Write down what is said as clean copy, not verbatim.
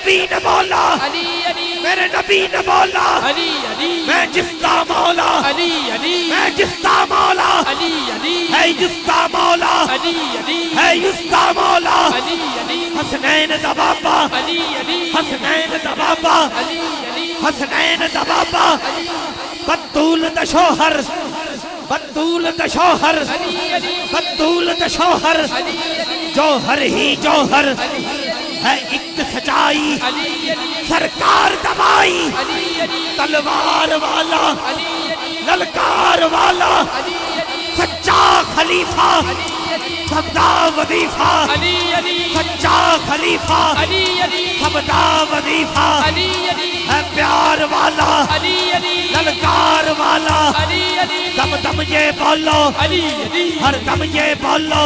نبی نے بولا علی علی میرے نبی نے بولا علی علی میں جس کا مولا علی علی میں جس کا مولا علی علی ہے جس کا مولا علی علی ہے جس کا مولا علی علی حسنین دا بابا علی علی حسنین دا بابا علی علی حسنین دا بابا بطول دا شوہر بطول دا شوہر بطول دا شوہر جوہر ہی جوہر ہے ایک سچائی سرکار دبائی تلوار والا للکار والا سچا خلیفہ سبدا وظیفہ سچا خلیفہ سبدا وظیفہ ہے پیار والا للکار والا دم دم یہ بولو ہر دم یہ بولو